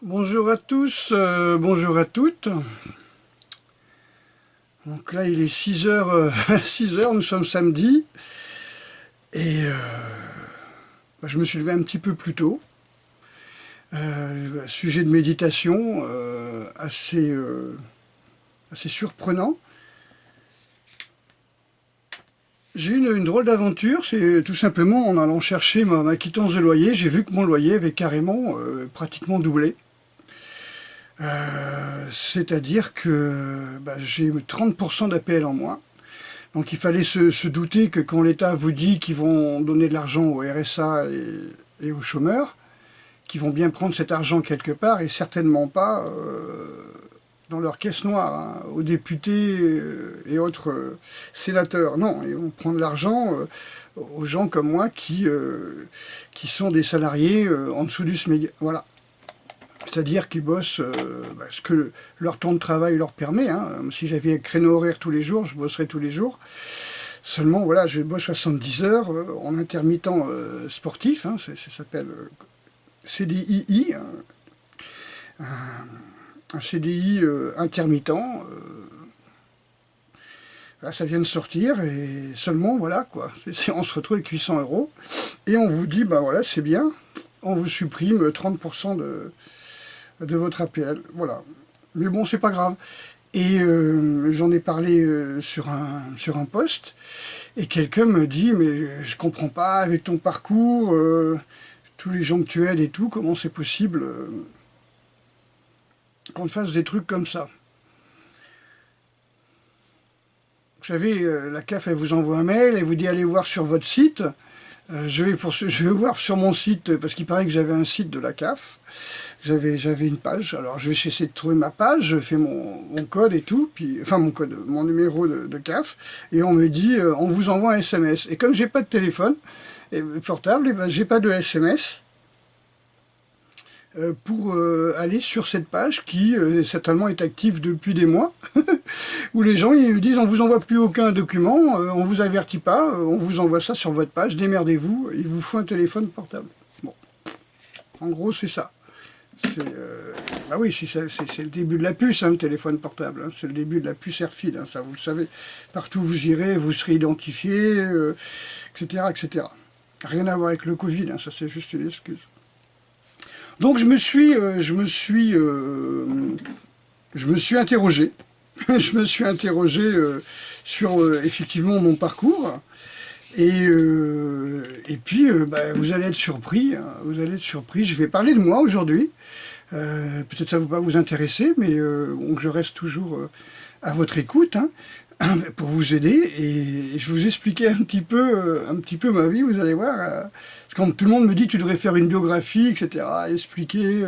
Bonjour à tous, bonjour à toutes. Donc là, il est 6 heures, 6 heures, nous sommes samedi. Et je me suis levé un petit peu plus tôt. Sujet de méditation assez surprenant. J'ai eu une drôle d'aventure, c'est tout simplement en allant chercher ma quittance de loyer, j'ai vu que mon loyer avait carrément pratiquement doublé. C'est-à-dire que j'ai 30% d'APL en moins. Donc il fallait se douter que quand l'État vous dit qu'ils vont donner de l'argent au RSA et aux chômeurs, qu'ils vont bien prendre cet argent quelque part et certainement pas dans leur caisse noire, hein, aux députés et autres sénateurs. Non, ils vont prendre l'argent aux gens comme moi qui sont des salariés en dessous du SMIC. Voilà. C'est-à-dire qu'ils bossent ce que leur temps de travail leur permet. Hein. Si j'avais un créneau horaire tous les jours, je bosserais tous les jours. Seulement, voilà, je bosse 70 heures en intermittent sportif. Hein, ça s'appelle CDII. Un CDI intermittent. Là, ça vient de sortir et seulement, voilà, quoi. On se retrouve avec 800 euros et on vous dit, voilà, c'est bien, on vous supprime 30% de votre APL, voilà. Mais bon, c'est pas grave. Et j'en ai parlé sur un post, et quelqu'un me dit, mais je comprends pas, avec ton parcours, tous les gens que tu aides et tout, comment c'est possible qu'on te fasse des trucs comme ça? Vous savez, la CAF, elle vous envoie un mail, elle vous dit allez voir sur votre site. Je vais voir sur mon site, parce qu'il paraît que j'avais un site de la CAF. J'avais une page, alors je vais essayer de trouver ma page, je fais mon code et tout, puis, enfin mon numéro de CAF, et on me dit on vous envoie un SMS. Et comme j'ai pas de téléphone portable, et j'ai pas de SMS pour aller sur cette page qui certainement est active depuis des mois, où les gens ils disent on vous envoie plus aucun document, on vous avertit pas, on vous envoie ça sur votre page, démerdez-vous, il vous faut un téléphone portable. Bon, en gros c'est ça. Oui, c'est le début de la puce, hein, le téléphone portable. Hein, c'est le début de la puce Airfid, hein, ça vous le savez. Partout où vous irez, vous serez identifié, etc., etc. Rien à voir avec le Covid, hein, ça c'est juste une excuse. Donc je me suis interrogé. Je me suis interrogé sur effectivement mon parcours. Et puis, vous allez être surpris. Hein, vous allez être surpris. Je vais parler de moi aujourd'hui. Peut-être ça ne va pas vous intéresser, mais bon, je reste toujours à votre écoute hein, pour vous aider. Et je vais vous expliquer un petit peu ma vie. Vous allez voir. Parce que quand tout le monde me dit tu devrais faire une biographie, etc. Expliquer.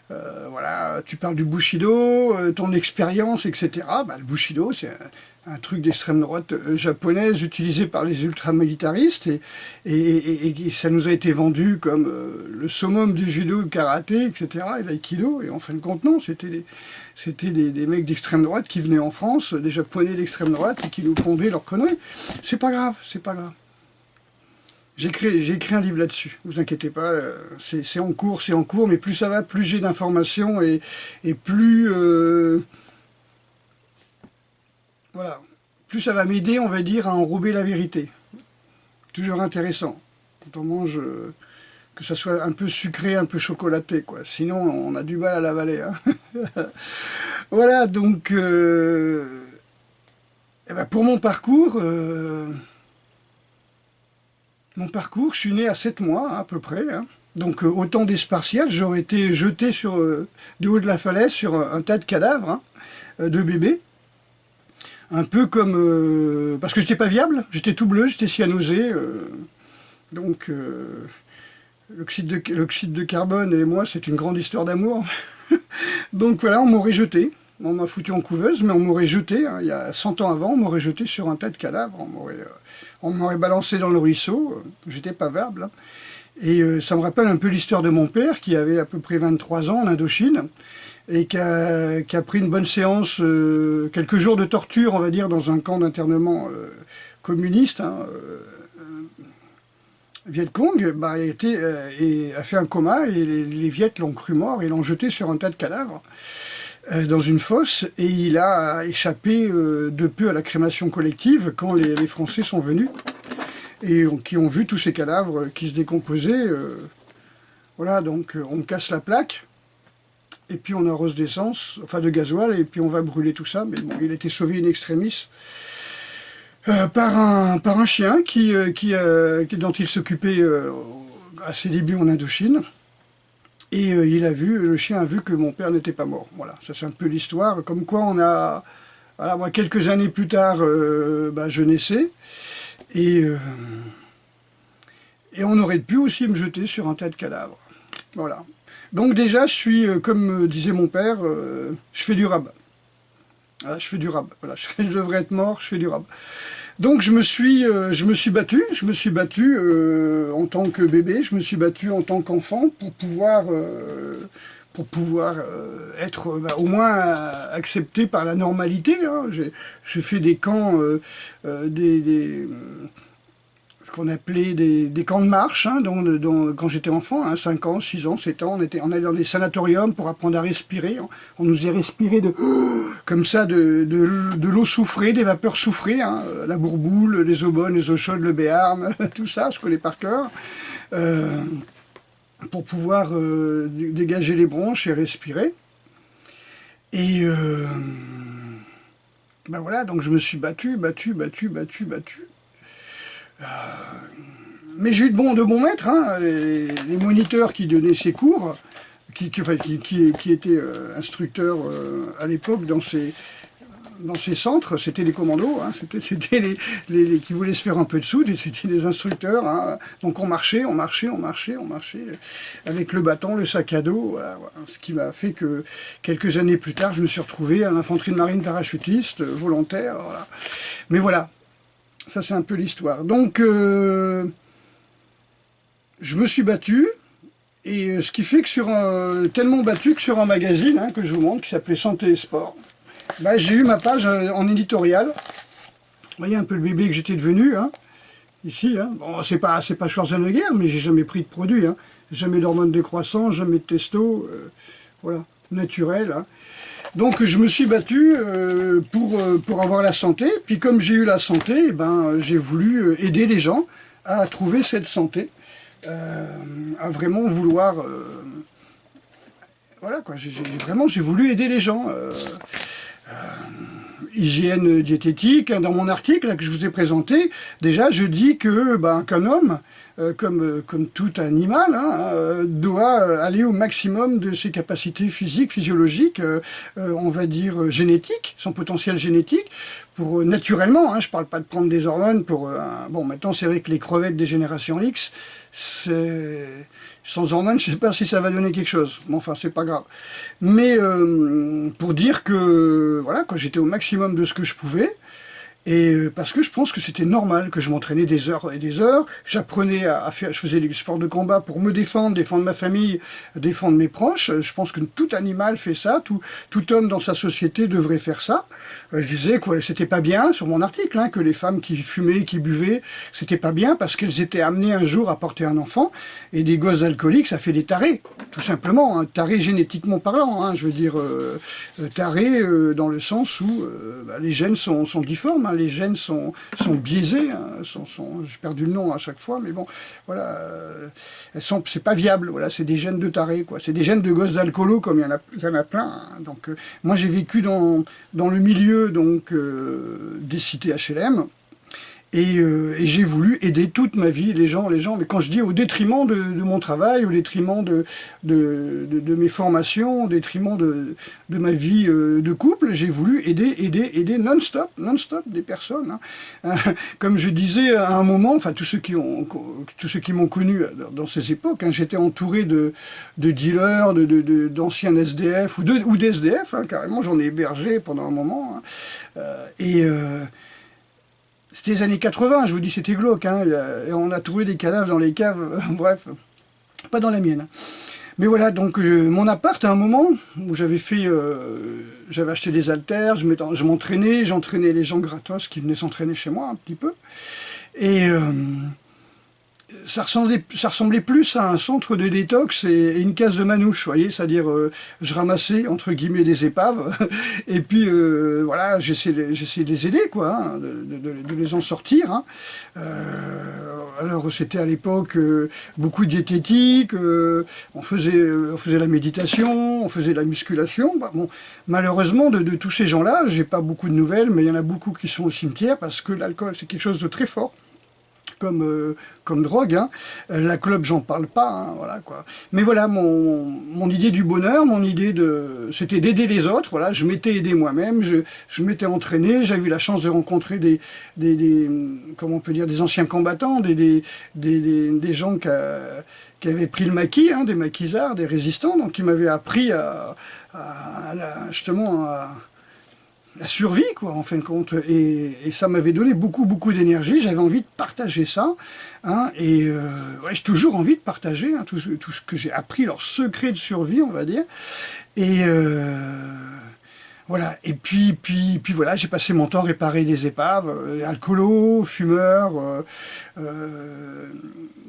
Voilà, tu parles du Bushido, ton expérience, etc. Le Bushido, c'est un truc d'extrême droite japonaise utilisé par les ultramilitaristes et ça nous a été vendu comme le summum du judo, le karaté, etc. et l'aïkido. Et en fin de compte, non, c'était des mecs d'extrême droite qui venaient en France, des japonais d'extrême droite et qui nous pondaient leurs conneries. C'est pas grave, c'est pas grave. J'ai écrit un livre là-dessus, vous inquiétez pas, c'est en cours, mais plus ça va, plus j'ai d'informations et plus, voilà, plus ça va m'aider, on va dire, à enrober la vérité. Toujours intéressant, quand on mange, que ça soit un peu sucré, un peu chocolaté, quoi. Sinon, on a du mal à l'avaler. Hein. Voilà, donc, pour mon parcours... je suis né à 7 mois à peu près. Hein. Donc au temps des Spartiates, j'aurais été jeté du haut de la falaise sur un tas de cadavres hein, de bébés. Un peu comme... parce que j'étais pas viable, j'étais tout bleu, j'étais cyanosé. Donc l'oxyde de carbone et moi, c'est une grande histoire d'amour. Donc voilà, on m'aurait jeté. On m'a foutu en couveuse, mais on m'aurait jeté, hein, il y a 100 ans avant, on m'aurait jeté sur un tas de cadavres, on m'aurait balancé dans le ruisseau, j'étais pas viable. Hein. Et ça me rappelle un peu l'histoire de mon père, qui avait à peu près 23 ans en Indochine, et qui a pris une bonne séance, quelques jours de torture, on va dire, dans un camp d'internement communiste, hein, Viet Cong, bah, a fait un coma, et les Viet l'ont cru mort et l'ont jeté sur un tas de cadavres dans une fosse, et il a échappé de peu à la crémation collective quand les Français sont venus, et qui ont vu tous ces cadavres qui se décomposaient. Voilà, donc on casse la plaque, et puis on arrose d'essence, enfin de gasoil, et puis on va brûler tout ça. Mais bon, il a été sauvé in extremis par un chien dont il s'occupait à ses débuts en Indochine. Et le chien a vu que mon père n'était pas mort. Voilà, ça c'est un peu l'histoire. Comme quoi on a... Voilà, moi, quelques années plus tard, bah, je naissais. Et on aurait pu aussi me jeter sur un tas de cadavres. Voilà. Donc déjà, je suis, comme disait mon père, je fais du rab. Voilà, je fais du rab. Voilà, je devrais être mort, je fais du rab. Donc je me suis battu en tant que bébé, je me suis battu en tant qu'enfant pour pouvoir être bah, au moins accepté par la normalité. Hein. J'ai fait des camps, ce qu'on appelait des camps de marche, hein, quand j'étais enfant, hein, 5 ans, 6 ans, 7 ans, on allait dans des sanatoriums pour apprendre à respirer. On nous faisait respirer comme ça de l'eau soufrée, des vapeurs soufrées, hein, la Bourboule, les eaux bonnes, les eaux chaudes, le Béarn, tout ça, je connais par cœur, pour pouvoir dégager les bronches et respirer. Et ben voilà, donc je me suis battu. Mais j'ai eu de bons maîtres, hein, les moniteurs qui donnaient ces cours, qui étaient instructeurs à l'époque dans ces centres, c'était des commandos, hein, c'était les qui voulaient se faire un peu de soude, et c'était des instructeurs. Hein. Donc on marchait avec le bâton, le sac à dos, voilà, ce qui m'a fait que quelques années plus tard, je me suis retrouvé à l'infanterie de marine parachutiste, volontaire. Voilà. Mais voilà. Ça, c'est un peu l'histoire. Donc, je me suis battu, et ce qui fait que tellement battu que sur un magazine, hein, que je vous montre, qui s'appelait Santé et Sport, bah, j'ai eu ma page en éditorial. Vous voyez un peu le bébé que j'étais devenu, hein, ici. Hein. Bon, c'est pas Schwarzenegger, mais j'ai jamais pris de produit. Hein. Jamais d'hormones de croissance, jamais de testo. Voilà, naturel. Hein. Donc je me suis battu pour avoir la santé, puis comme j'ai eu la santé, ben, j'ai voulu aider les gens à trouver cette santé, à vraiment vouloir... voilà quoi, j'ai voulu aider les gens. Hygiène diététique, hein, dans mon article là, que je vous ai présenté, déjà je dis que qu'un homme, comme tout animal, hein, doit aller au maximum de ses capacités physiques, physiologiques, on va dire génétiques, son potentiel génétique, pour naturellement, hein, je parle pas de prendre des hormones pour... bon, maintenant c'est vrai que les crevettes des générations X, sans hormones, je sais pas si ça va donner quelque chose. Bon, enfin, c'est pas grave. Mais pour dire que voilà, quand j'étais au maximum de ce que je pouvais, et parce que je pense que c'était normal que je m'entraînais des heures et des heures, j'apprenais à faire, je faisais des sports de combat pour me défendre ma famille, défendre mes proches. Je pense que tout animal fait ça, tout homme dans sa société devrait faire ça. Je disais que c'était pas bien, sur mon article, hein, que les femmes qui fumaient, qui buvaient, c'était pas bien parce qu'elles étaient amenées un jour à porter un enfant, et des gosses alcooliques, ça fait des tarés, tout simplement, hein, tarés génétiquement parlant, hein, je veux dire, tarés dans le sens où les gènes sont difformes, hein, les gènes sont biaisés, hein, j'ai perdu le nom à chaque fois, mais bon, voilà, c'est pas viable, voilà, c'est des gènes de tarés, quoi, c'est des gènes de gosses d'alcoolos, comme il y en a plein, hein, donc moi j'ai vécu dans le milieu donc des cités HLM, et j'ai voulu aider toute ma vie les gens, mais quand je dis au détriment de mon travail, au détriment de mes formations, au détriment de ma vie de couple, j'ai voulu aider non-stop des personnes. Hein. Comme je disais à un moment, enfin tous ceux qui m'ont connu dans ces époques, hein, j'étais entouré de dealers, d'anciens SDF ou d'SDF, hein, carrément, j'en ai hébergé pendant un moment. Hein. C'était les années 80, je vous dis, c'était glauque, hein, et on a trouvé des cadavres dans les caves, bref, pas dans la mienne. Mais voilà, donc mon appart, à un moment où j'avais acheté des haltères, je m'entraînais, j'entraînais les gens gratos qui venaient s'entraîner chez moi un petit peu, et ça ressemblait plus à un centre de détox et une case de manouche, vous voyez, c'est-à-dire je ramassais entre guillemets des épaves et puis voilà, j'essayais de les aider, quoi, hein, de les en sortir. Hein. Alors c'était à l'époque beaucoup de diététique, on faisait la méditation, on faisait la musculation. Bah, bon, malheureusement de tous ces gens-là, j'ai pas beaucoup de nouvelles, mais il y en a beaucoup qui sont au cimetière parce que l'alcool c'est quelque chose de très fort. Comme drogue, hein. La clope, j'en parle pas, hein, voilà, quoi. Mais voilà, mon idée du bonheur, c'était d'aider les autres, voilà, je m'étais aidé moi-même, je m'étais entraîné, j'avais eu la chance de rencontrer comment on peut dire, des anciens combattants, des gens qui avaient pris le maquis, hein, des maquisards, des résistants, donc qui m'avaient appris justement à la survie, quoi, en fin de compte, et ça m'avait donné beaucoup d'énergie, j'avais envie de partager ça, hein, et ouais, j'ai toujours envie de partager hein, tout ce que j'ai appris, leur secret de survie, on va dire, et voilà, et puis voilà, j'ai passé mon temps à réparer des épaves, alcoolos, fumeurs,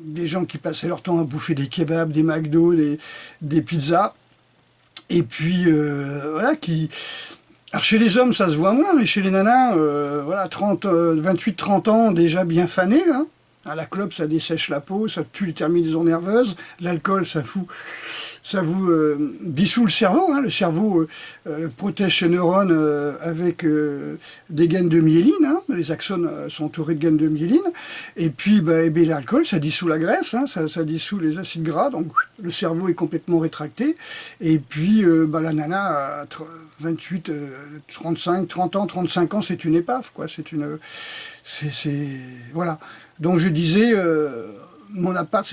des gens qui passaient leur temps à bouffer des kebabs, des McDo, des pizzas, et puis voilà, alors chez les hommes, ça se voit moins, mais chez les nanas, voilà, 28-30 ans, déjà bien fanés, hein. La clope, ça dessèche la peau, ça tue les terminaisons nerveuses. L'alcool, ça vous dissout le cerveau. Hein. Le cerveau protège ses neurones avec des gaines de myéline. Hein. Les axones sont entourés de gaines de myéline. Et puis, l'alcool, ça dissout la graisse, hein. Ça dissout les acides gras. Donc, le cerveau est complètement rétracté. Et puis, la nana, à 28, 35, 30 ans, 35 ans, c'est une épave, quoi. Voilà. Donc je disais, mon appart,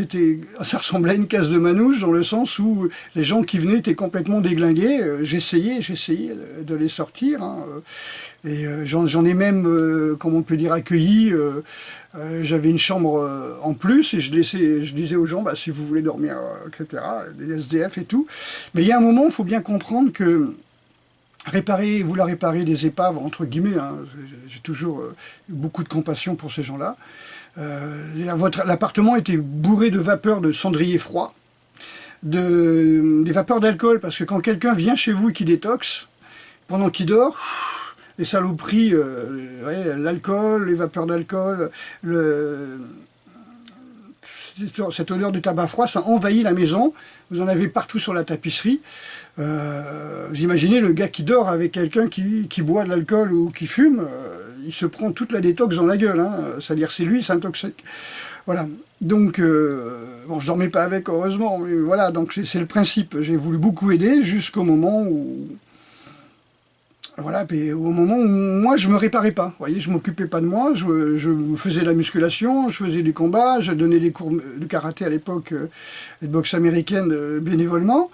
ça ressemblait à une case de manouche, dans le sens où les gens qui venaient étaient complètement déglingués. J'essayais de les sortir. Hein, et j'en ai même, comment on peut dire, accueilli. J'avais une chambre en plus et je disais aux gens, si vous voulez dormir, etc., des SDF et tout. Mais il y a un moment, il faut bien comprendre que vouloir réparer des épaves, entre guillemets, hein, j'ai toujours eu beaucoup de compassion pour ces gens-là. L'appartement était bourré de vapeurs de cendrier froid, des vapeurs d'alcool, parce que quand quelqu'un vient chez vous et qui détoxe, pendant qu'il dort, les saloperies, l'alcool, les vapeurs d'alcool, cette odeur de tabac froid, ça envahit la maison, vous en avez partout sur la tapisserie. Vous imaginez le gars qui dort avec quelqu'un qui boit de l'alcool ou qui fume, il se prend toute la détox dans la gueule, hein, c'est-à-dire c'est lui, il s'intoxique. Voilà, donc, bon, je dormais pas avec, heureusement, mais voilà, donc c'est le principe. J'ai voulu beaucoup aider jusqu'au moment où... Voilà, puis au moment où moi je me réparais pas, vous voyez, je m'occupais pas de moi, je faisais la musculation, je faisais des combats, je donnais des cours de karaté à l'époque, et de boxe américaine bénévolement,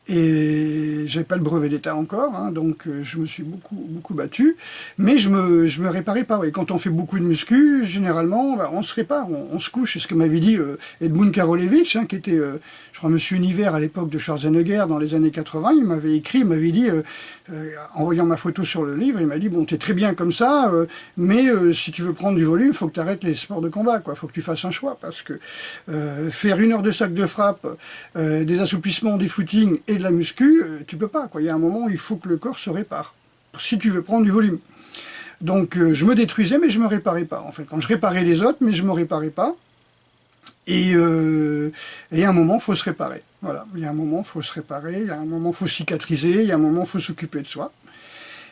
et j'avais pas le brevet d'État encore, hein, donc je me suis beaucoup battu, mais je me réparais pas. Et quand on fait beaucoup de muscu, généralement, on se répare, on se couche. C'est ce que m'avait dit Edmund Karolevich, hein, qui était, je crois, Monsieur Univers à l'époque de Schwarzenegger dans les années 80. Il m'avait écrit, il m'avait dit, en voyant ma photo sur le livre, il m'a dit, bon, t'es très bien comme ça, mais si tu veux prendre du volume, il faut que tu arrêtes les sports de combat, quoi. Faut que tu fasses un choix, parce que faire 1 heure de sac de frappe, des assouplissements, des footings et de la muscu, tu peux pas, quoi. Il y a un moment où il faut que le corps se répare, si tu veux prendre du volume. Donc je me détruisais, mais je me réparais pas. En fait, quand je réparais les autres, mais je me réparais pas. Et il y a un moment, il faut se réparer. Voilà, il y a un moment, il faut se réparer, il y a un moment, il faut cicatriser, il y a un moment, il faut s'occuper de soi.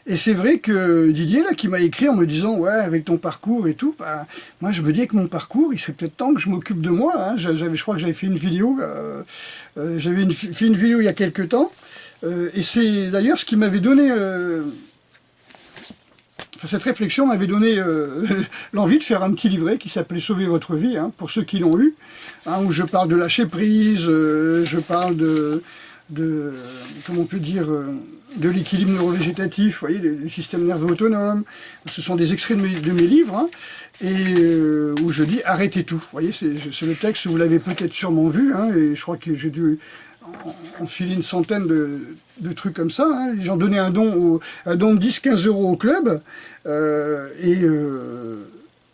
Et c'est vrai que Didier, là, qui m'a écrit en me disant « Ouais, avec ton parcours et tout, moi je me dis que mon parcours, il serait peut-être temps que je m'occupe de moi. Hein. » Je crois que j'avais fait une vidéo, fait une vidéo il y a quelques temps, et c'est d'ailleurs ce qui m'avait donné... cette réflexion m'avait donné l'envie de faire un petit livret qui s'appelait « Sauver votre vie hein, », pour ceux qui l'ont eu, hein, où je parle de lâcher prise, je parle comment on peut dire... de l'équilibre neurovégétatif, vous voyez, du système nerveux autonome. Ce sont des extraits de mes livres, hein, et où je dis arrêtez tout. Vous voyez, c'est le texte, vous l'avez peut-être sûrement vu, hein, et je crois que j'ai dû enfiler une centaine de trucs comme ça. Hein. Les gens donnaient un don de 10-15 € au club, et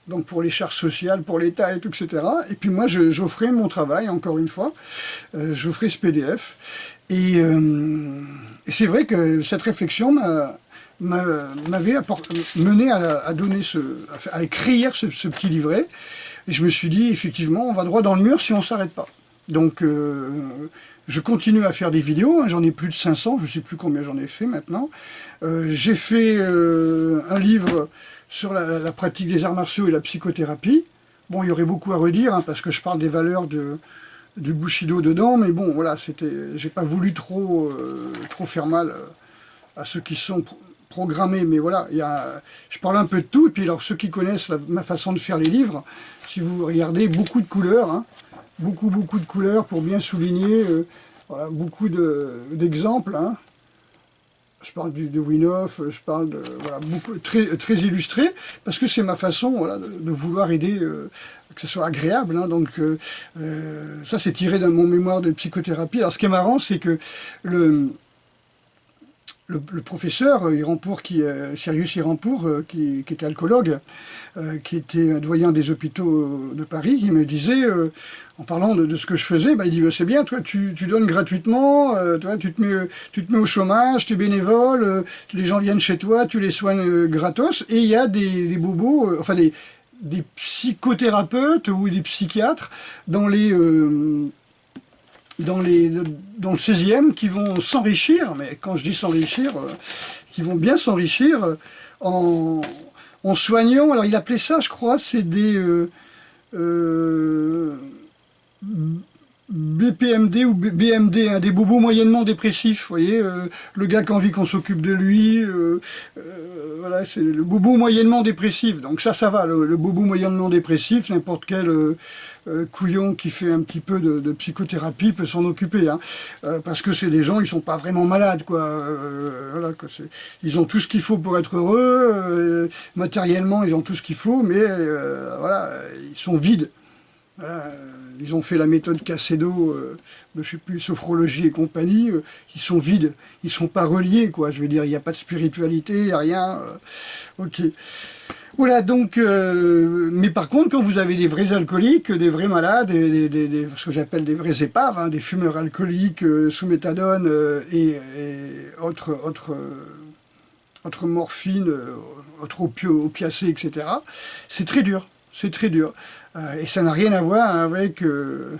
donc pour les charges sociales, pour l'État, et tout, etc. Et puis moi, j'offrais mon travail, encore une fois, j'offrais ce PDF. Et c'est vrai que cette réflexion m'avait mené à donner à écrire ce petit livret. Et je me suis dit, effectivement, on va droit dans le mur si on ne s'arrête pas. Donc, je continue à faire des vidéos, hein, j'en ai plus de 500, je ne sais plus combien j'en ai fait maintenant. J'ai fait un livre sur la pratique des arts martiaux et la psychothérapie. Bon, il y aurait beaucoup à redire, hein, parce que je parle des valeurs du Bushido dedans, mais bon, voilà, j'ai pas voulu trop faire mal à ceux qui sont programmés, mais voilà, je parle un peu de tout, et puis alors ceux qui connaissent ma façon de faire les livres, si vous regardez, beaucoup de couleurs, hein, beaucoup de couleurs pour bien souligner, voilà, beaucoup d'exemples, hein. Je parle de Winoff, je parle de, voilà, très illustré, parce que c'est ma façon, voilà, de vouloir aider, que ce soit agréable, hein. Donc ça c'est tiré de mon mémoire de psychothérapie. Alors ce qui est marrant, c'est que le professeur Irampour, Sirius Irampour, qui était alcoologue, qui était doyen des hôpitaux de Paris, il me disait, en parlant de ce que je faisais, bah, il dit, c'est bien, toi tu donnes gratuitement, toi, tu te mets au chômage, tu es bénévole, les gens viennent chez toi, tu les soignes gratos, et il y a des bobos, enfin des psychothérapeutes ou des psychiatres dans le 16e qui vont s'enrichir, mais quand je dis s'enrichir, qui vont bien s'enrichir en soignant, alors il appelait ça, je crois, c'est des BPMD ou BMD, hein, des bobos moyennement dépressifs, vous voyez, le gars qui a envie qu'on s'occupe de lui, voilà, c'est le bobo moyennement dépressif. Donc ça va, le bobo moyennement dépressif, n'importe quel couillon qui fait un petit peu de psychothérapie peut s'en occuper, hein, parce que c'est des gens, ils sont pas vraiment malades, quoi. Voilà, quoi, ils ont tout ce qu'il faut pour être heureux, matériellement, ils ont tout ce qu'il faut, mais voilà, ils sont vides. Voilà, ils ont fait la méthode Cassedo, je sais plus, sophrologie et compagnie, ils sont vides, ils sont pas reliés, quoi. Je veux dire, il n'y a pas de spiritualité, il n'y a rien. Ok. Voilà, donc, mais par contre, quand vous avez des vrais alcooliques, des vrais malades, ce que j'appelle des vrais épaves, hein, des fumeurs alcooliques sous méthadone et autres morphines, autres opiacés, etc., c'est très dur. C'est très dur. Et ça n'a rien à voir avec le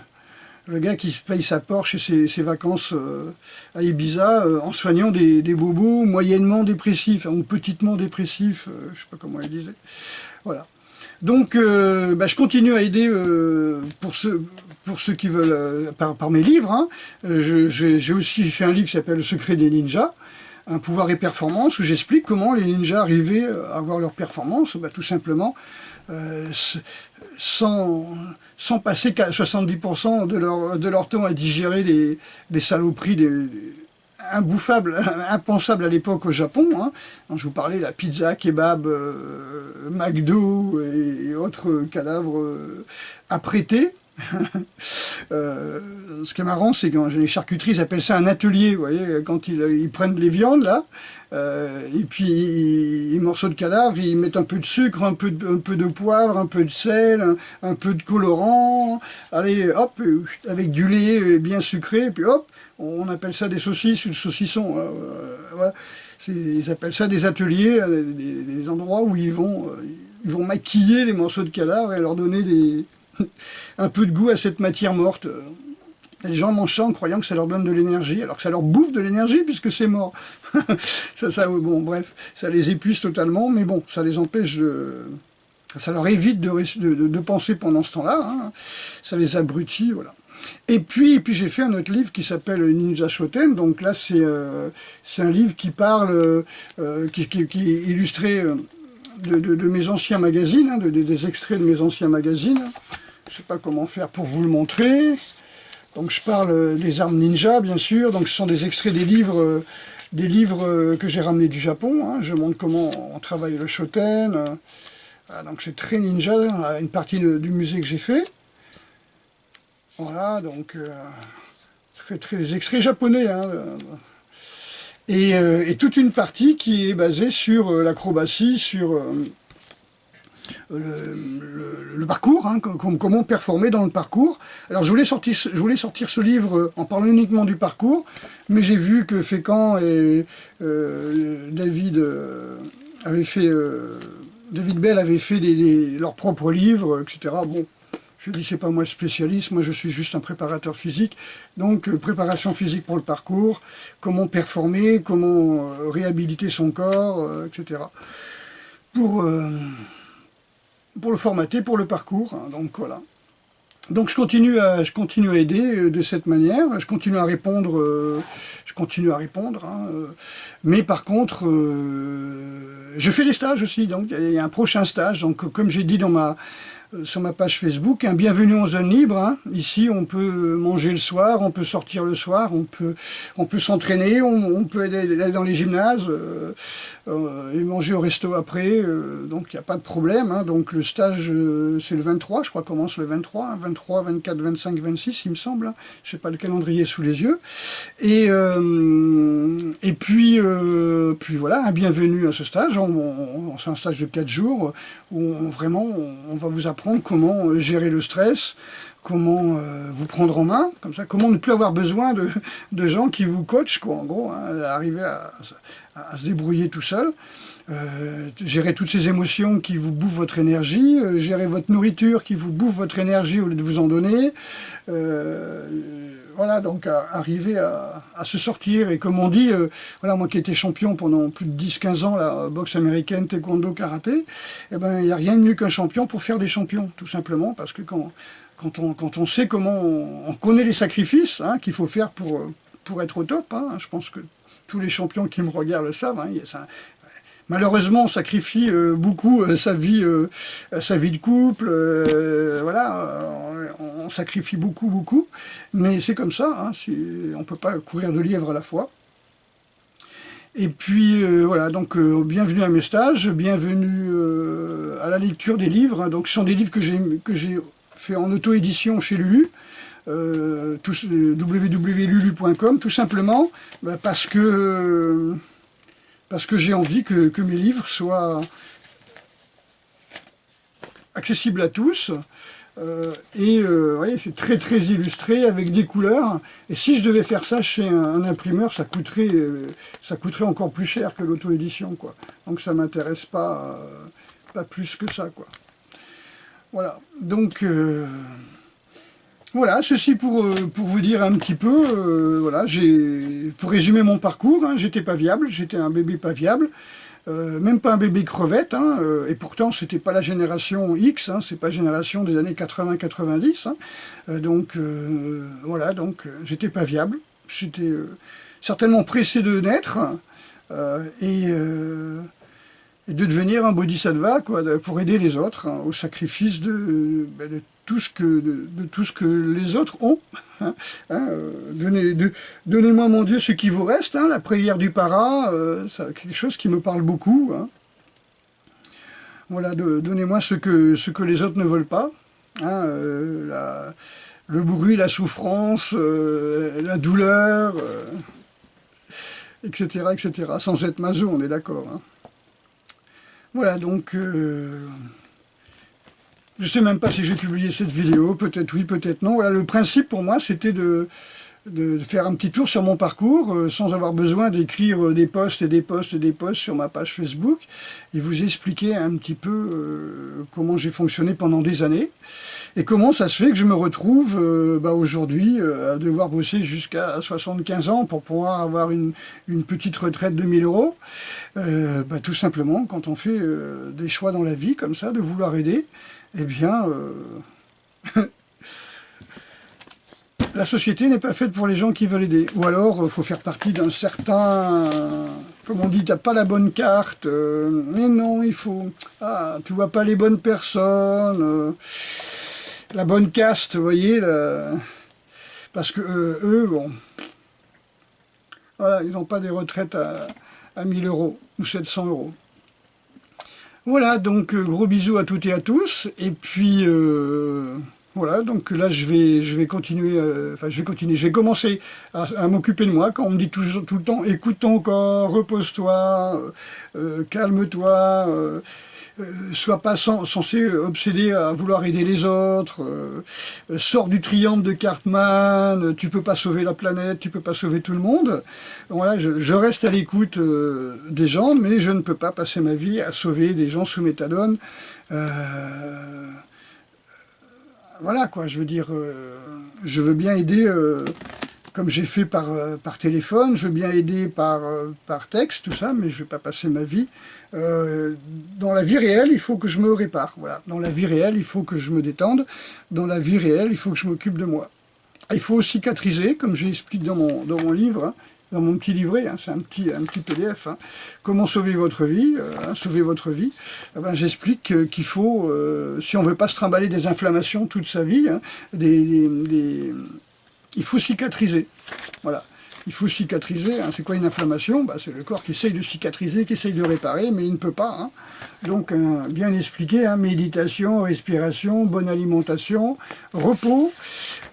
gars qui se paye sa Porsche et ses vacances à Ibiza en soignant des bobos moyennement dépressifs, hein, ou petitement dépressifs, je ne sais pas comment il disait. Voilà. Donc, je continue à aider pour ceux qui veulent, par mes livres, hein. J'ai aussi fait un livre qui s'appelle « Le secret des ninjas ». Un pouvoir et performance, où j'explique comment les ninjas arrivaient à avoir leur performance, tout simplement, sans passer 70% de leur temps à digérer des saloperies imbouffables, impensables à l'époque au Japon, hein. Je vous parlais de la pizza, kebab, McDo et autres cadavres apprêtés. Ce qui est marrant, c'est que les charcuteries, ils appellent ça un atelier, vous voyez, quand ils prennent les viandes, là, et puis les morceaux de cadavre, ils mettent un peu de sucre, un peu de poivre, un peu de sel, un peu de colorant, allez, hop, avec du lait bien sucré, et puis hop, on appelle ça des saucisses ou des saucissons, voilà. Ils appellent ça des ateliers, des endroits où ils vont maquiller les morceaux de cadavre et leur donner un peu de goût à cette matière morte. Les gens mangent ça en croyant que ça leur donne de l'énergie, alors que ça leur bouffe de l'énergie puisque c'est mort. Bon, bref, ça les épuise totalement, mais bon, ça les empêche ça leur évite de penser pendant ce temps-là, hein. Ça les abrutit, voilà. Et puis j'ai fait un autre livre qui s'appelle Ninja Shoten, donc là c'est un livre qui parle, qui est illustré de mes anciens magazines, hein, des extraits de mes anciens magazines. Je ne sais pas comment faire pour vous le montrer. Donc je parle des armes ninja, bien sûr. Donc ce sont des extraits des livres que j'ai ramenés du Japon, hein. Je montre comment on travaille le shoten. Voilà, donc c'est très ninja, une partie du musée que j'ai fait. Voilà, donc des extraits japonais, hein. Et toute une partie qui est basée sur l'acrobatie, sur le parcours, hein, comment performer dans le parcours. Alors je voulais sortir ce livre en parlant uniquement du parcours, mais j'ai vu que Fécamp et David Bell avaient fait leurs propres livres, etc. Bon, je dis c'est pas moi le spécialiste, moi je suis juste un préparateur physique. Donc préparation physique pour le parcours, comment performer, comment réhabiliter son corps, etc. Pour le formater pour le parcours, hein, donc voilà. Donc je continue à aider de cette manière, je continue à répondre, hein, mais par contre, je fais des stages aussi, donc il y a un prochain stage, donc comme j'ai dit sur ma page Facebook, un bienvenue en zone libre, hein. Ici on peut manger le soir, on peut sortir le soir, on peut s'entraîner, on peut aller dans les gymnases et manger au resto après, donc il n'y a pas de problème, hein. Donc le stage c'est le 23, je crois commence le 23, hein, 23, 24, 25, 26 il me semble, hein. Je sais pas le calendrier sous les yeux, et puis voilà, un bienvenue à ce stage, c'est un stage de 4 jours où vraiment on va vous apprendre comment gérer le stress, comment vous prendre en main, comme ça, comment ne plus avoir besoin de gens qui vous coachent, quoi, en gros, hein, arriver à se débrouiller tout seul, gérer toutes ces émotions qui vous bouffent votre énergie, gérer votre nourriture qui vous bouffe votre énergie au lieu de vous en donner, voilà, donc arriver à se sortir, et comme on dit, voilà, moi qui étais champion pendant plus de 10-15 ans, la boxe américaine, taekwondo, karaté, eh ben, il n'y a rien de mieux qu'un champion pour faire des champions, tout simplement, parce que quand on sait comment, on connaît les sacrifices, hein, qu'il faut faire pour être au top, hein, je pense que tous les champions qui me regardent le savent, hein, malheureusement, on sacrifie beaucoup sa vie de couple, voilà, on sacrifie beaucoup, mais c'est comme ça, hein, on ne peut pas courir de lièvre à la fois. Et puis voilà, donc bienvenue à mes stages, bienvenue à la lecture des livres, hein. Donc ce sont des livres que j'ai fait en auto-édition chez Lulu, www.lulu.com, tout simplement parce que j'ai envie que mes livres soient accessibles à tous, voyez, c'est très illustré avec des couleurs, et si je devais faire ça chez un imprimeur, ça coûterait encore plus cher que l'auto-édition, quoi. Donc ça m'intéresse pas plus que ça, quoi. Voilà, donc voilà, ceci pour vous dire un petit peu, voilà, pour résumer mon parcours, hein, j'étais pas viable, j'étais un bébé pas viable, même pas un bébé crevette, hein, et pourtant c'était pas la génération X, hein, c'est pas la génération des années 80-90, hein, donc voilà, donc j'étais pas viable, j'étais certainement pressé de naître, et de devenir un bodhisattva, quoi, pour aider les autres, hein, au sacrifice de tout ce que les autres ont. Hein, donnez-moi, mon Dieu, ce qui vous reste, hein, la prière du para, c'est quelque chose qui me parle beaucoup. Hein. Voilà, donnez-moi ce que les autres ne veulent pas. Hein, le bruit, la souffrance, la douleur, etc., etc. Sans être maso, on est d'accord. Hein. Voilà, donc, je ne sais même pas si j'ai publié cette vidéo, peut-être oui, peut-être non. Voilà, le principe pour moi, c'était de faire un petit tour sur mon parcours, sans avoir besoin d'écrire des posts et des posts et des posts sur ma page Facebook, et vous expliquer un petit peu comment j'ai fonctionné pendant des années, et comment ça se fait que je me retrouve aujourd'hui à devoir bosser jusqu'à 75 ans pour pouvoir avoir une petite retraite de 1000 €. Tout simplement, quand on fait des choix dans la vie comme ça, de vouloir aider, eh bien, la société n'est pas faite pour les gens qui veulent aider. Ou alors, il faut faire partie d'un certain... Comme on dit, tu n'as pas la bonne carte. Mais non, il faut... Ah, tu vois pas les bonnes personnes. La bonne caste, vous voyez. Parce que eux, bon... Voilà, ils n'ont pas des retraites à 1000 € ou 700 €. Voilà, donc gros bisous à toutes et à tous. Et puis... Voilà, donc là je vais continuer, je vais commencer à m'occuper de moi. Quand on me dit toujours, tout le temps, écoute ton corps, repose-toi, calme-toi, sois pas censé obsédé à vouloir aider les autres, sors du triangle de Cartman, tu peux pas sauver la planète, tu peux pas sauver tout le monde. Voilà, je reste à l'écoute des gens, mais je ne peux pas passer ma vie à sauver des gens sous méthadone. Voilà quoi, je veux dire, je veux bien aider comme j'ai fait par téléphone, je veux bien aider par texte, tout ça, mais je ne vais pas passer ma vie. Dans la vie réelle, il faut que je me répare. Voilà. Dans la vie réelle, il faut que je me détende. Dans la vie réelle, il faut que je m'occupe de moi. Il faut cicatriser, comme j'explique dans mon livre, hein, dans mon petit livret, hein, c'est un petit PDF, hein. Comment sauver votre vie, sauver votre vie. Eh ben, j'explique qu'il faut, si on ne veut pas se trimballer des inflammations toute sa vie, hein, il faut cicatriser. Voilà. Il faut cicatriser. Hein. C'est quoi une inflammation? Bah, c'est le corps qui essaye de cicatriser, qui essaye de réparer, mais il ne peut pas. Hein. Donc, bien expliqué, hein, méditation, respiration, bonne alimentation, repos.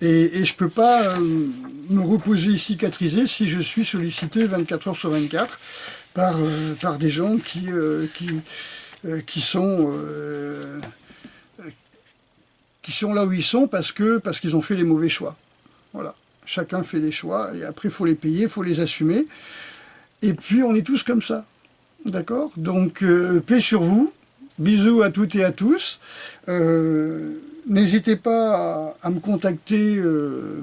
Et je ne peux pas me reposer et cicatriser si je suis sollicité 24 heures sur 24 par des gens qui sont là où ils sont parce qu'ils ont fait les mauvais choix. Voilà. Chacun fait des choix, et après, il faut les payer, il faut les assumer. Et puis, on est tous comme ça. D'accord? Donc, paix sur vous. Bisous à toutes et à tous. N'hésitez pas à me contacter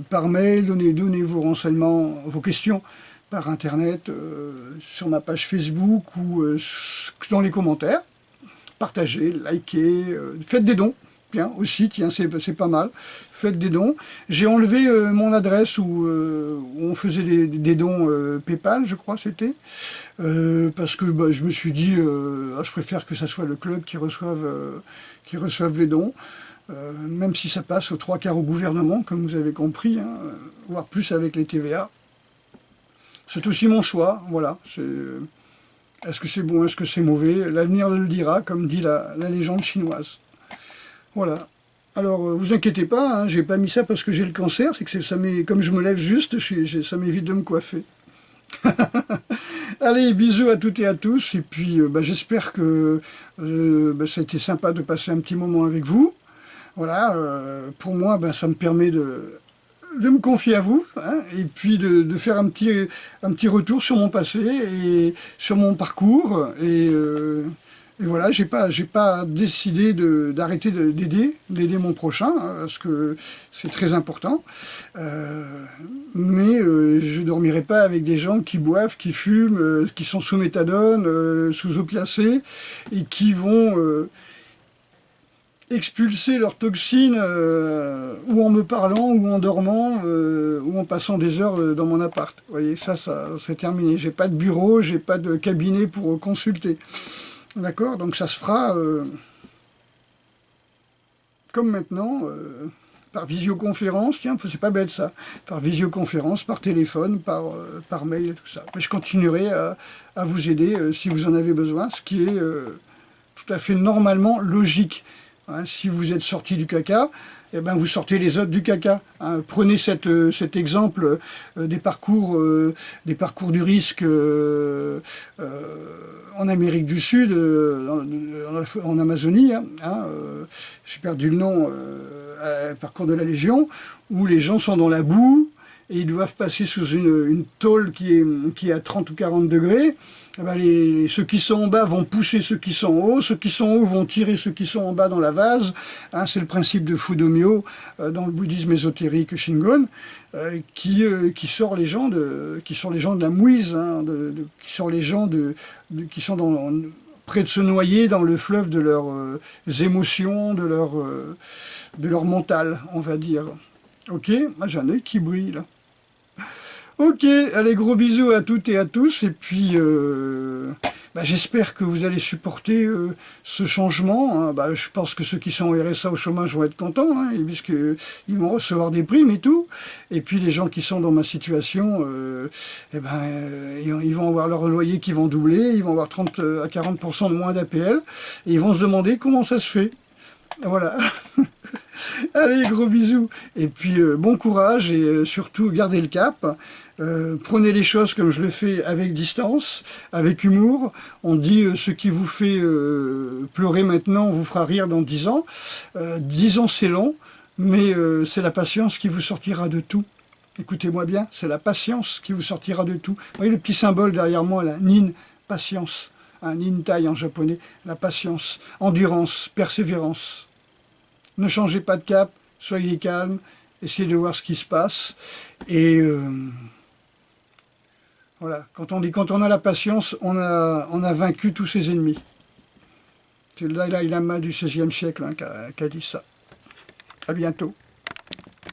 par mail, donnez vos renseignements, vos questions par Internet, sur ma page Facebook ou dans les commentaires. Partagez, likez, faites des dons. Bien, aussi, tiens, c'est pas mal. Faites des dons. J'ai enlevé mon adresse où on faisait des dons PayPal, je crois, c'était. Parce que bah, je me suis dit, je préfère que ça soit le club qui reçoive les dons. Même si ça passe aux 3/4 au gouvernement, comme vous avez compris, hein, voire plus avec les TVA. C'est aussi mon choix, voilà. Est-ce que c'est bon, est-ce que c'est mauvais? L'avenir le dira, comme dit la légende chinoise. Voilà. Alors, vous inquiétez pas, hein, j'ai pas mis ça parce que j'ai le cancer, c'est que comme je me lève juste, ça m'évite de me coiffer. Allez, bisous à toutes et à tous, et puis bah, j'espère que ça a été sympa de passer un petit moment avec vous. Voilà, pour moi, bah, ça me permet de me confier à vous, hein, et puis de faire un petit retour sur mon passé et sur mon parcours, et voilà, j'ai pas décidé d'arrêter d'aider mon prochain, hein, parce que c'est très important. Mais je dormirai pas avec des gens qui boivent, qui fument, qui sont sous méthadone, sous opiacés, et qui vont expulser leurs toxines ou en me parlant, ou en dormant, ou en passant des heures dans mon appart. Vous voyez, ça c'est terminé. J'ai pas de bureau, j'ai pas de cabinet pour consulter. D'accord? Donc ça se fera comme maintenant, par visioconférence, tiens, c'est pas bête ça, par visioconférence, par téléphone, par mail et tout ça. Mais je continuerai à vous aider si vous en avez besoin, ce qui est tout à fait normalement logique. Hein, si vous êtes sorti du caca, eh ben vous sortez les autres du caca. Hein. Prenez cet exemple des parcours du risque en Amérique du Sud, en Amazonie. Hein, j'ai perdu le nom, parcours de la Légion, où les gens sont dans la boue et ils doivent passer sous une tôle qui est à 30 ou 40 degrés. Eh ben ceux qui sont en bas vont pousser ceux qui sont en haut, ceux qui sont en haut vont tirer ceux qui sont en bas dans la vase. Hein, c'est le principe de Fudomyo dans le bouddhisme ésotérique Shingon, qui sort les gens de la mouise, hein, qui sort les gens qui sont près de se noyer dans le fleuve de leurs émotions, de leur mental, on va dire. Ok, moi j'ai un œil qui brille là. Ok, allez, gros bisous à toutes et à tous, et puis bah, j'espère que vous allez supporter ce changement. Hein. Bah, je pense que ceux qui sont au RSA, au chômage, vont être contents, hein, puisqu'ils vont recevoir des primes et tout. Et puis les gens qui sont dans ma situation, ils vont avoir leur loyer qui vont doubler, ils vont avoir 30 à 40% de moins d'APL, et ils vont se demander comment ça se fait. Voilà. Allez, gros bisous. Et puis, bon courage et surtout, gardez le cap. Prenez les choses comme je le fais, avec distance, avec humour. On dit ce qui vous fait pleurer maintenant vous fera rire dans 10 ans. 10 ans, c'est long, mais c'est la patience qui vous sortira de tout. Écoutez-moi bien, c'est la patience qui vous sortira de tout. Vous voyez le petit symbole derrière moi, là, Nin, patience. Un Nintai en japonais, la patience, endurance, persévérance. Ne changez pas de cap, soyez calme, essayez de voir ce qui se passe. Et voilà, quand on a la patience, on a vaincu tous ses ennemis. C'est le Dalai Lama du XVIe siècle qui a dit ça. À bientôt.